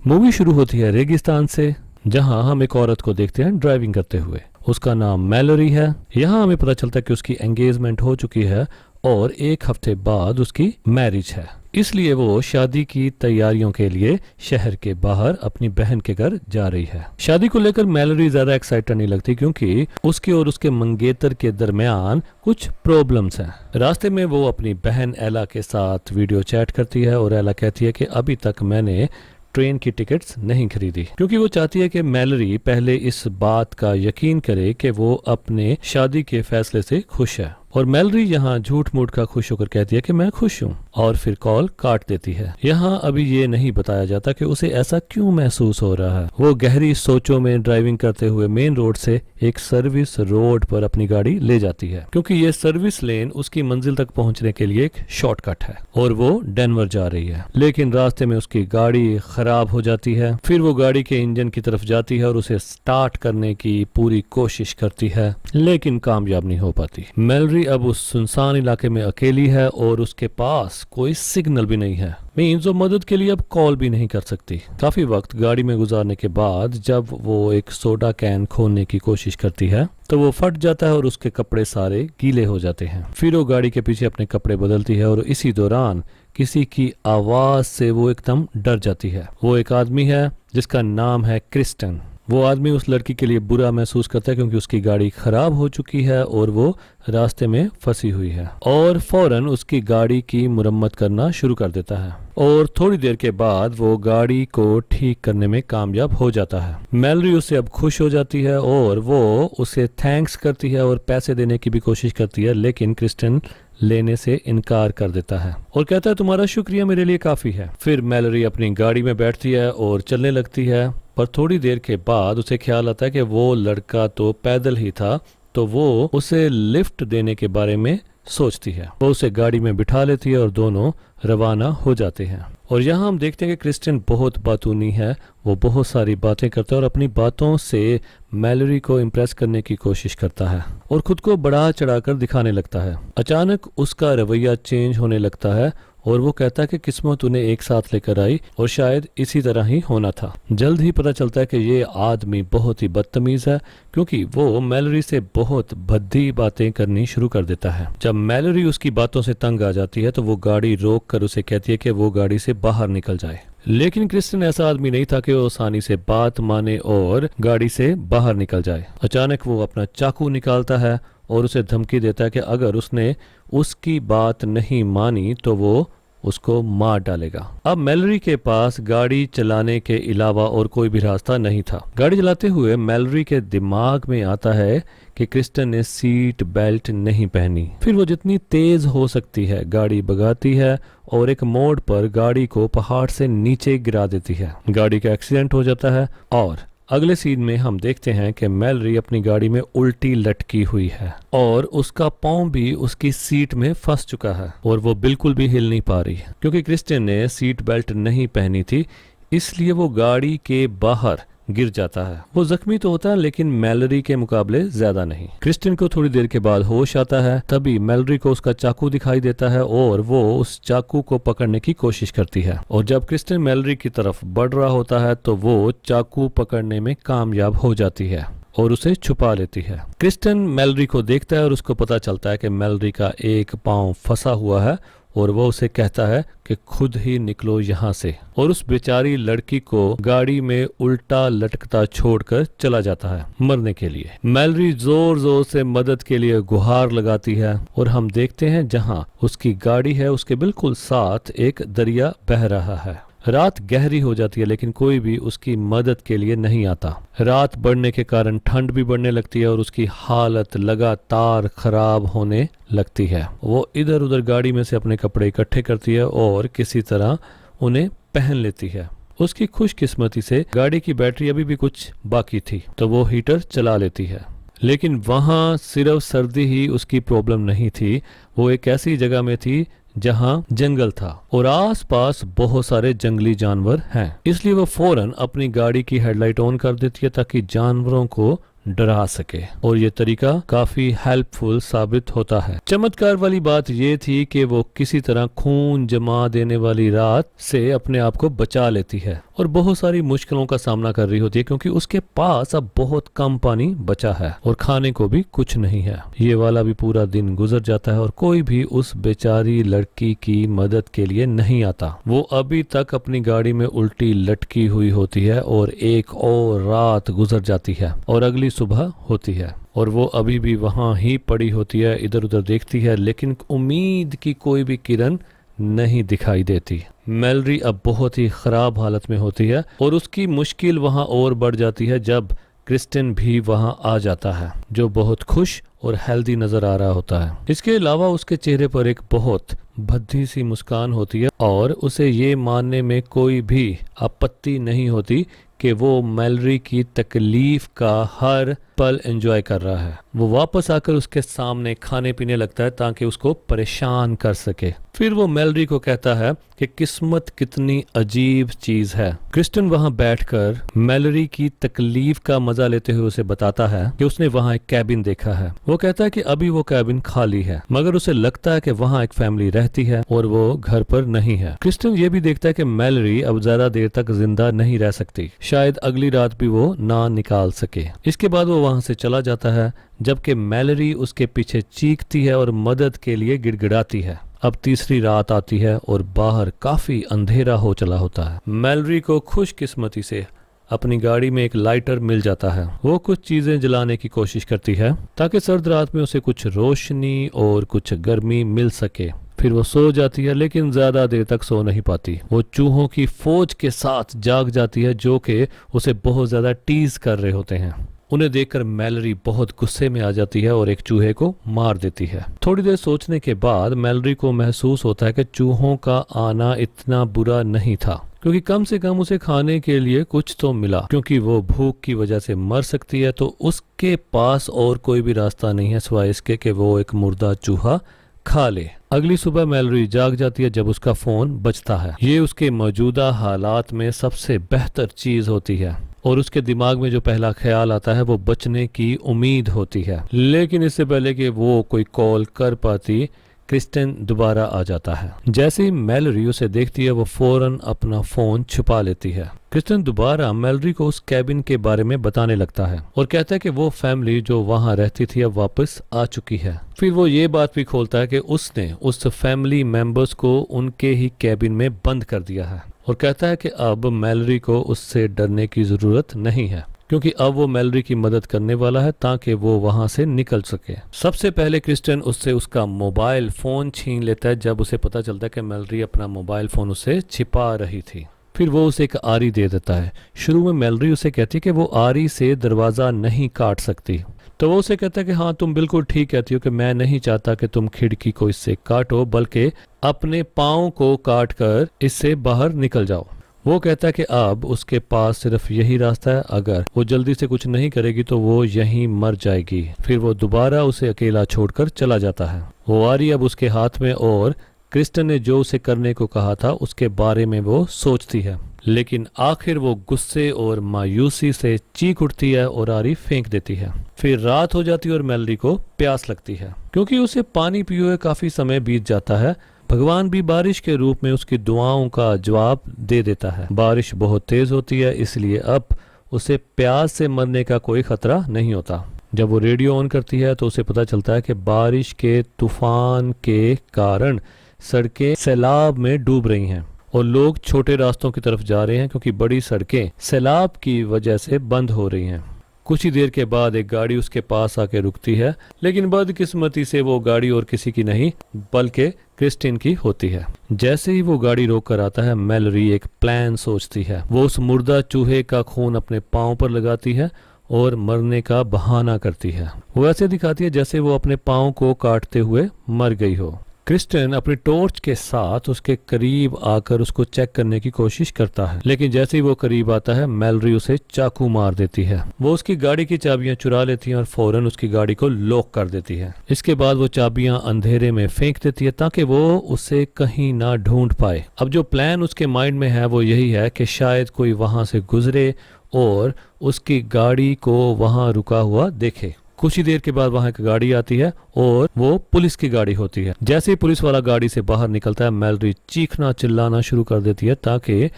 Movie शुरू होती है रेगिस्तान से, जहां हम एक औरत को देखते हैं ड्राइविंग करते हुए। उसका नाम मैलोरी है। यहाँ हमें पता चलता है कि उसकी एंगेजमेंट हो चुकी है और 1 हफ्ते बाद उसकी मैरिज है, इसलिए वो शादी की तैयारियों के लिए शहर के बाहर अपनी बहन के घर जा रही है। शादी को लेकर मैलोरी ज्यादा एक्साइटेड नहीं लगती, क्योंकि उसके और उसके मंगेतर के दरमियान कुछ प्रॉब्लम्स हैं। रास्ते में वो अपनी बहन एला के साथ वीडियो चैट करती है और एला कहती है कि अभी तक मैंने ट्रेन की टिकट्स नहीं खरीदी, क्योंकि वो चाहती है कि मैलोरी पहले इस बात का यकीन करे कि वो अपने शादी के फैसले से खुश है। और मैलोरी यहाँ झूठ मूठ का खुश होकर कहती है कि मैं खुश हूँ, और फिर कॉल काट देती है। यहाँ अभी ये नहीं बताया जाता कि उसे ऐसा क्यों महसूस हो रहा है। वो गहरी सोचों में ड्राइविंग करते हुए मेन रोड से एक सर्विस रोड पर अपनी गाड़ी ले जाती है, क्योंकि ये सर्विस लेन उसकी मंजिल तक पहुंचने के लिए एक शॉर्टकट है और वो डेनवर जा रही है। लेकिन रास्ते में उसकी गाड़ी खराब हो जाती है। फिर वो गाड़ी के इंजन की तरफ जाती है और उसे स्टार्ट करने की पूरी कोशिश करती है, लेकिन कामयाब नहीं हो पाती। मैलोरी अब उस सुनसान इलाके में अकेली है और उसके पास कोई सिग्नल भी नहीं है, मीन्स वो मदद के लिए अब कॉल भी नहीं कर सकती। काफी वक्त गाड़ी में गुजारने के बाद जब वो एक सोडा कैन खोलने की कोशिश करती है तो वो फट जाता है और उसके कपड़े सारे गीले हो जाते हैं। फिर वो गाड़ी के पीछे अपने कपड़े बदलती है और इसी दौरान किसी की आवाज से वो एकदम डर जाती है। वो एक आदमी है जिसका नाम है क्रिस्टन। वो आदमी उस लड़की के लिए बुरा महसूस करता है, क्योंकि उसकी गाड़ी खराब हो चुकी है और वो रास्ते में फंसी हुई है, और फौरन उसकी गाड़ी की मुरम्मत करना शुरू कर देता है। और थोड़ी देर के बाद वो गाड़ी को ठीक करने में कामयाब हो जाता है। मैलोरी उससे अब खुश हो जाती है और वो उसे थैंक्स करती है और पैसे देने की भी कोशिश करती है, लेकिन क्रिस्टन लेने से इनकार कर देता है और कहता है तुम्हारा शुक्रिया मेरे लिए काफी है। फिर मैलोरी अपनी गाड़ी में बैठती है और चलने लगती है, पर थोड़ी देर के बाद उसे ख्याल आता है कि वो लड़का तो पैदल ही था, तो वो उसे लिफ्ट देने के बारे में सोचती है। वो उसे गाड़ी में बिठा लेती है और दोनों रवाना हो जाते हैं। और यहाँ हम देखते हैं कि क्रिस्टियन बहुत बातूनी है। वो बहुत सारी बातें करता है और अपनी बातों से मैलोरी को इम्प्रेस करने की कोशिश करता है और खुद को बढ़ा चढ़ाकर दिखाने लगता है। अचानक उसका रवैया चेंज होने लगता है और वो कहता है कि किस्मत उन्हें एक साथ लेकर आई और शायद इसी तरह ही होना था। जल्द ही पता चलता है कि ये आदमी बहुत ही बदतमीज है, क्योंकि वो मैलोरी से बहुत भद्दी बातें करनी शुरू कर देता है। जब मैलोरी उसकी बातों से तंग आ जाती है तो वो गाड़ी रोक कर उसे कहती है कि वो गाड़ी से बाहर निकल जाए। लेकिन क्रिस्टियन ऐसा आदमी नहीं था कि वो आसानी से बात माने और गाड़ी से बाहर निकल जाए। अचानक वो अपना चाकू निकालता है और उसे धमकी देता है कि अगर उसने उसकी बात नहीं मानी तो वो उसको मार डालेगा। अब मैलोरी के पास गाड़ी चलाने के अलावा और कोई भी रास्ता नहीं था। गाड़ी चलाते हुए मैलोरी के दिमाग में आता है कि क्रिस्टियन ने सीट बेल्ट नहीं पहनी। फिर वो जितनी तेज हो सकती है गाड़ी भगाती है और एक मोड़ पर गाड़ी को पहाड़ से नीचे गिरा देती है। गाड़ी का एक्सीडेंट हो जाता है और अगले सीन में हम देखते हैं कि मैलोरी अपनी गाड़ी में उल्टी लटकी हुई है और उसका पाँव भी उसकी सीट में फंस चुका है और वो बिल्कुल भी हिल नहीं पा रही, क्योंकि क्रिस्टियन ने सीट बेल्ट नहीं पहनी थी। इसलिए वो गाड़ी के बाहर गिर जाता है। वो जख्मी तो होता है लेकिन मैलोरी के मुकाबले ज्यादा नहीं। क्रिस्टियन को थोड़ी देर के बाद होश आता है। तभी मैलोरी को उसका चाकू दिखाई देता है और वो उस चाकू को पकड़ने की कोशिश करती है, और जब क्रिस्टियन मैलोरी की तरफ बढ़ रहा होता है तो वो चाकू पकड़ने में कामयाब हो जाती है और उसे छुपा लेती है। क्रिस्टियन मैलोरी को देखता है और उसको पता चलता है कि मैलोरी का एक पाँव फंसा हुआ है और वो उसे कहता है कि खुद ही निकलो यहाँ से, और उस बेचारी लड़की को गाड़ी में उल्टा लटकता छोड़कर चला जाता है मरने के लिए। मैलोरी जोर जोर से मदद के लिए गुहार लगाती है और हम देखते हैं जहाँ उसकी गाड़ी है उसके बिल्कुल साथ एक दरिया बह रहा है। रात गहरी हो जाती है लेकिन कोई भी उसकी मदद के लिए नहीं आता। रात बढ़ने के कारण ठंड भी बढ़ने लगती है और उसकी हालत लगातार खराब होने लगती है। वो इधर उधर गाड़ी में से अपने कपड़े इकट्ठे करती है और किसी तरह उन्हें पहन लेती है। उसकी खुशकिस्मती से गाड़ी की बैटरी अभी भी कुछ बाकी थी तो वो हीटर चला लेती है। लेकिन वहां सिर्फ सर्दी ही उसकी प्रॉब्लम नहीं थी, वो एक ऐसी जगह में थी जहां जंगल था और आसपास बहुत सारे जंगली जानवर हैं। इसलिए वो फौरन अपनी गाड़ी की हेडलाइट ऑन कर देती है ताकि जानवरों को डरा सके, और ये तरीका काफी हेल्पफुल साबित होता है। चमत्कार वाली बात ये थी कि वो किसी तरह खून जमा देने वाली रात से अपने आप को बचा लेती है और बहुत सारी मुश्किलों का सामना कर रही होती है क्योंकि उसके पास अब बहुत कम पानी बचा है और खाने को भी कुछ नहीं है। ये वाला भी पूरा दिन गुजर जाता है और कोई भी उस बेचारी लड़की की मदद के लिए नहीं आता। वो अभी तक अपनी गाड़ी में उल्टी लटकी हुई होती है और एक और रात गुजर जाती है और अगली सुबह होती है और वो अभी भी वहां ही पड़ी होती है, इधर उधर देखती है, लेकिन उम्मीद की कोई भी किरण नहीं दिखाई देती। मैलरी अब बहुत ही खराब हालत में होती है और उसकी मुश्किल वहां और बढ़ जाती है जब क्रिस्टिन भी वहां आ जाता है, जो बहुत खुश और हेल्दी नजर आ रहा होता है। इसके अलावा उसके चेहरे पर एक बहुत भद्दी सी मुस्कान होती है और उसे ये मानने में कोई भी आपत्ति नहीं होती कि वो मैलरी की तकलीफ का हर पल एंजॉय कर रहा है। वो वापस आकर उसके सामने खाने पीने लगता है ताकि उसको परेशान कर सके। फिर वो मैलरी को कहता है कि किस्मत कितनी अजीब चीज है। क्रिस्टिन वहां बैठकर मैलरी की तकलीफ का मजा लेते हुए उसे बताता है कि उसने वहां एक कैबिन देखा है। वो कहता है कि अभी वो कैबिन खाली है, मगर उसे लगता है कि वहां एक फैमिली रहती है और वो घर पर नहीं है। क्रिस्टिन ये भी देखता है कि मैलरी अब ज्यादा देर तक जिंदा नहीं रह सकती, शायद अगली रात भी वो ना निकाल सके। इसके बाद वो वहां से चला जाता है जबकि मैलरी उसके पीछे चीखती है और मदद के लिए गिड़गिड़ाती है। अब तीसरी रात आती है और बाहर काफी अंधेरा हो चला होता है। मैलरी को खुशकिस्मती से अपनी गाड़ी में एक लाइटर मिल जाता है। वो कुछ चीजें जलाने की कोशिश करती है ताकि सर्द रात में उसे कुछ रोशनी और कुछ गर्मी मिल सके। फिर वो सो जाती है, लेकिन ज्यादा देर तक सो नहीं पाती। वो चूहों की फौज के साथ जाग जाती है जो कि उसे बहुत ज्यादा टीज कर रहे होते हैं। उन्हें देखकर मैलरी बहुत गुस्से में आ जाती है और एक चूहे को मार देती है। थोड़ी देर सोचने के बाद मैलरी को महसूस होता है कि चूहों का आना इतना बुरा नहीं था, क्योंकि कम से कम उसे खाने के लिए कुछ तो मिला। क्योंकि वो भूख की वजह से मर सकती है तो उसके पास और कोई भी रास्ता नहीं है सिवाय इसके कि वो एक मुर्दा चूहा खा ले। अगली सुबह मैलरी जाग जाती है जब उसका फोन बजता है। ये उसके मौजूदा हालात में सबसे बेहतर चीज होती है और उसके दिमाग में जो पहला ख्याल आता है वो बचने की उम्मीद होती है। लेकिन इससे पहले कि वो कोई कॉल कर पाती, क्रिस्टिन दोबारा आ जाता है। जैसे ही मैलरी उसे देखती है वो फौरन अपना फोन छुपा लेती है। क्रिस्टिन दोबारा मैलरी को उस कैबिन के बारे में बताने लगता है और कहता है कि वो फैमिली जो वहां रहती थी अब वापस आ चुकी है। फिर वो ये बात भी खोलता है कि उसने उस फैमिली मेंबर्स को उनके ही कैबिन में बंद कर दिया है और कहता है कि अब मैलरी को उससे डरने की जरूरत नहीं है, क्योंकि अब वो मैलरी की मदद करने वाला है ताकि वो वहां से निकल सके। सबसे पहले क्रिस्टिन उससे उसका मोबाइल फोन छीन लेता है जब उसे पता चलता है कि मैलरी अपना मोबाइल फोन उससे छिपा रही थी। फिर वो उसे एक आरी दे देता है। शुरू में मैलरी उसे कहती है कि वो आरी से दरवाजा नहीं काट सकती, तो वो उसे कहता है कि हाँ तुम बिल्कुल ठीक कहती हो कि मैं नहीं चाहता कि तुम खिड़की को इससे काटो, बल्कि अपने पाँव को काट कर इससे बाहर निकल जाओ। वो कहता है कि अब उसके पास सिर्फ यही रास्ता है, अगर वो जल्दी से कुछ नहीं करेगी तो वो यहीं मर जाएगी। फिर वो दोबारा उसे अकेला छोड़कर चला जाता है। वो आरी अब उसके हाथ में और क्रिस्टिन ने जो उसे करने को कहा था उसके बारे में वो सोचती है, लेकिन आखिर वो गुस्से और मायूसी से चीख उठती है और आरी फेंक देती है। फिर रात हो जाती है और मैलरी को प्यास लगती है। क्योंकि उसे पानी पिए हुए काफी समय बीत जाता है, भगवान भी बारिश के रूप में उसकी दुआओं का जवाब दे देता है। बारिश बहुत तेज होती है, इसलिए अब उसे प्यास से मरने का कोई खतरा नहीं होता। जब वो रेडियो ऑन करती है तो उसे पता चलता है कि बारिश के तूफान के कारण सड़कें सैलाब में डूब रही हैं और लोग छोटे रास्तों की तरफ जा रहे हैं क्योंकि बड़ी सड़कें सैलाब की वजह से बंद हो रही हैं। कुछ ही देर के बाद एक गाड़ी उसके पास आके रुकती है, लेकिन बदकिस्मती से वो गाड़ी और किसी की नहीं बल्कि क्रिस्टिन की होती है। जैसे ही वो गाड़ी रोक कर आता है, मैलरी एक प्लान सोचती है। वो उस मुर्दा चूहे का खून अपने पाँव पर लगाती है और मरने का बहाना करती है। वो ऐसे दिखाती है जैसे वो अपने पाँव को काटते हुए मर गई हो। क्रिस्टिन अपनी टॉर्च के साथ उसके करीब आकर उसको चेक करने की कोशिश करता है, लेकिन जैसे ही वो करीब आता है मैलरी उसे चाकू मार देती है। वो उसकी गाड़ी की चाबियां चुरा लेती है और फौरन उसकी गाड़ी को लॉक कर देती है। इसके बाद वो चाबियां अंधेरे में फेंक देती है ताकि वो उसे कहीं ना ढूंढ पाए। अब जो प्लान उसके माइंड में है वो यही है कि शायद कोई वहां से गुजरे और उसकी गाड़ी को वहां रुका हुआ देखे। कुछ ही देर के बाद वहां एक गाड़ी आती है और वो पुलिस की गाड़ी होती है। जैसे ही पुलिस वाला गाड़ी से बाहर निकलता है, मैलरी चीखना चिल्लाना शुरू कर देती है ताकि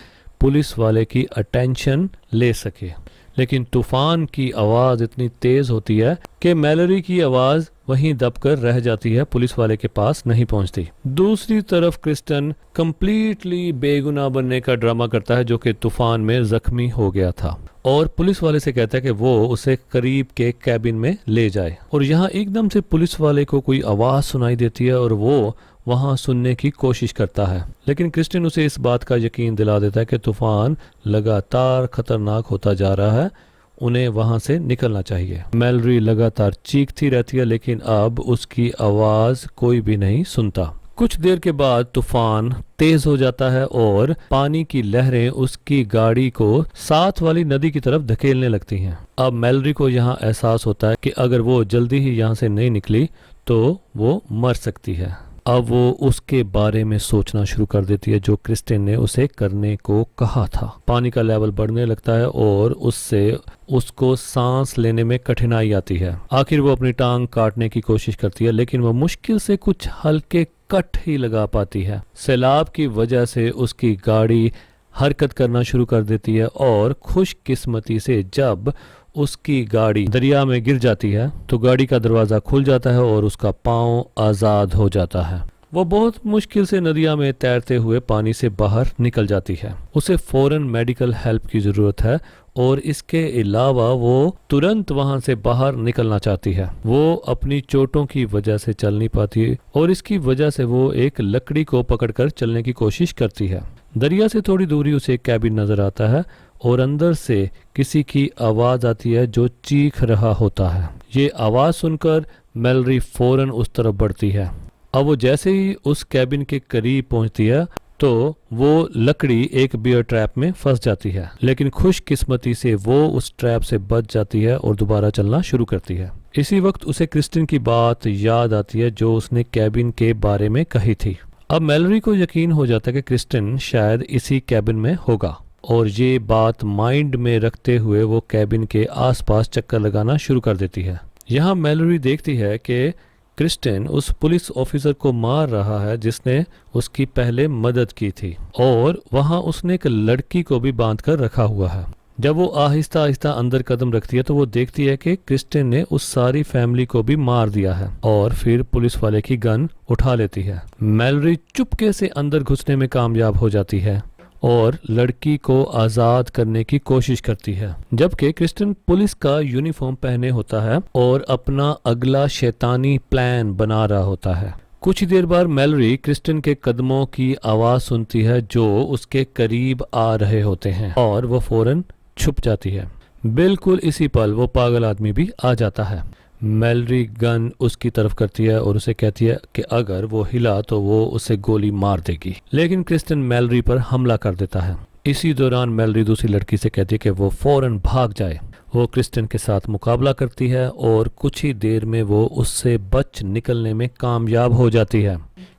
पुलिस वाले की अटेंशन ले सके। लेकिन तूफान की आवाज इतनी तेज होती है कि मैलोरी की आवाज वहीं दबकर रह जाती है, पुलिस वाले के पास नहीं पहुंचती। दूसरी तरफ क्रिस्टन कंप्लीटली बेगुनाह बनने का ड्रामा करता है, जो कि तूफान में जख्मी हो गया था, और पुलिस वाले से कहता है कि वो उसे करीब के कैबिन में ले जाए। और यहाँ एकदम से पुलिस वाले को कोई आवाज सुनाई देती है और वो वहां सुनने की कोशिश करता है, लेकिन क्रिस्टिन उसे इस बात का यकीन दिला देता है कि तूफान लगातार खतरनाक होता जा रहा है, उन्हें वहां से निकलना चाहिए। मैलोरी लगातार चीखती रहती है, लेकिन अब उसकी आवाज कोई भी नहीं सुनता। कुछ देर के बाद तूफान तेज हो जाता है और पानी की लहरें उसकी गाड़ी को साथ वाली नदी की तरफ धकेलने लगती हैं। अब मैलोरी को यहाँ एहसास होता है कि अगर वो जल्दी ही यहाँ से नहीं निकली तो वो मर सकती है। अब वो उसके बारे में सोचना शुरू कर देती है जो क्रिस्टिन ने उसे करने को कहा था। पानी का लेवल बढ़ने लगता है और उससे उसको सांस लेने में कठिनाई आती है। आखिर वो अपनी टांग काटने की कोशिश करती है, लेकिन वो मुश्किल से कुछ हल्के कट ही लगा पाती है। सैलाब की वजह से उसकी गाड़ी हरकत करना शुरू कर देती है और खुशकिस्मती से जब उसकी गाड़ी दरिया में गिर जाती है तो गाड़ी का दरवाजा खुल जाता है और उसका पांव आजाद हो जाता है। वो बहुत मुश्किल से नदिया में तैरते हुए पानी से बाहर निकल जाती है। उसे फौरन मेडिकल हेल्प की जरूरत है और इसके अलावा वो तुरंत वहां से बाहर निकलना चाहती है। वो अपनी चोटों की वजह से चल नहीं पाती और इसकी वजह से वो एक लकड़ी को पकड़कर चलने की कोशिश करती है। दरिया से थोड़ी दूरी उसे एक कैबिन नजर आता है और अंदर से किसी की आवाज आती है जो चीख रहा होता है। ये आवाज सुनकर मैलोरी फौरन उस तरफ बढ़ती है। अब वो जैसे ही उस कैबिन के करीब पहुंचती है तो वो लकड़ी एक बियर ट्रैप में फंस जाती है, लेकिन खुशकिस्मती से वो उस ट्रैप से बच जाती है और दोबारा चलना शुरू करती है। इसी वक्त उसे क्रिस्टिन की बात याद आती है जो उसने कैबिन के बारे में कही थी। अब मैलोरी को यकीन हो जाता है कि क्रिस्टिन शायद इसी कैबिन में होगा और ये बात माइंड में रखते हुए वो कैबिन के आसपास चक्कर लगाना शुरू कर देती है। यहाँ मैलोरी देखती है कि क्रिस्टिन उस पुलिस ऑफिसर को मार रहा है जिसने उसकी पहले मदद की थी, और वहाँ उसने एक लड़की को भी बांध कर रखा हुआ है। जब वो आहिस्ता आहिस्ता अंदर कदम रखती है तो वो देखती है कि क्रिस्टिन ने उस सारी फैमिली को भी मार दिया है और फिर पुलिस वाले की गन उठा लेती है। मैलोरी चुपके से अंदर घुसने में कामयाब हो जाती है और लड़की को आजाद करने की कोशिश करती है, जबकि क्रिस्टिन पुलिस का यूनिफॉर्म पहने होता है और अपना अगला शैतानी प्लान बना रहा होता है। कुछ ही देर बाद मैलोरी क्रिस्टिन के कदमों की आवाज सुनती है जो उसके करीब आ रहे होते हैं और वो फौरन छुप जाती है। बिल्कुल इसी पल वो पागल आदमी भी आ जाता है। मैलोरी गन उसकी तरफ करती है और उसे कहती है कि अगर वो हिला तो वो उसे गोली मार देगी, लेकिन क्रिस्टिन मैलोरी पर हमला कर देता है। इसी दौरान मैलोरी दूसरी लड़की से कहती है कि वो फौरन भाग जाए। वो क्रिस्टिन के साथ मुकाबला करती है और कुछ ही देर में वो उससे बच निकलने में कामयाब हो जाती है।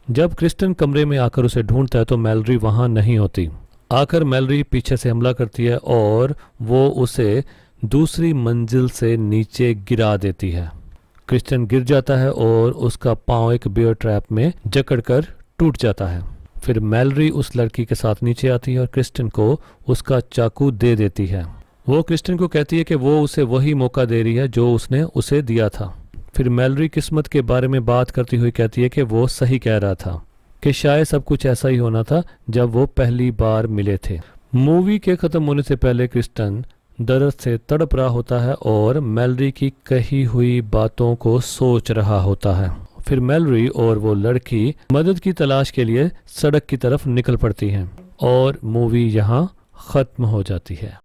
जब क्रिस्टिन कमरे में आकर उसे ढूंढता है तो मैलोरी वहां नहीं होती। आकर मैलोरी पीछे से हमला करती है और वो उसे दूसरी मंजिल से नीचे गिरा देती है। क्रिस्टिन गिर जाता है और उसका पांव एक बियर ट्रैप में जकड़कर टूट जाता है। फिर मैलोरी उस लड़की के साथ नीचे आती है और क्रिस्टिन को उसका चाकू दे देती है। वो क्रिस्टिन को कहती है कि वो उसे वही मौका दे रही है जो उसने उसे दिया था। फिर मैलोरी किस्मत के बारे में बात करती हुई कहती है कि वो सही कह रहा था कि शायद सब कुछ ऐसा ही होना था जब वो पहली बार मिले थे। मूवी के खत्म होने से पहले क्रिस्टिन दर्द से तड़प रहा होता है और मैलोरी की कही हुई बातों को सोच रहा होता है। फिर मैलोरी और वो लड़की मदद की तलाश के लिए सड़क की तरफ निकल पड़ती हैं और मूवी यहाँ खत्म हो जाती है।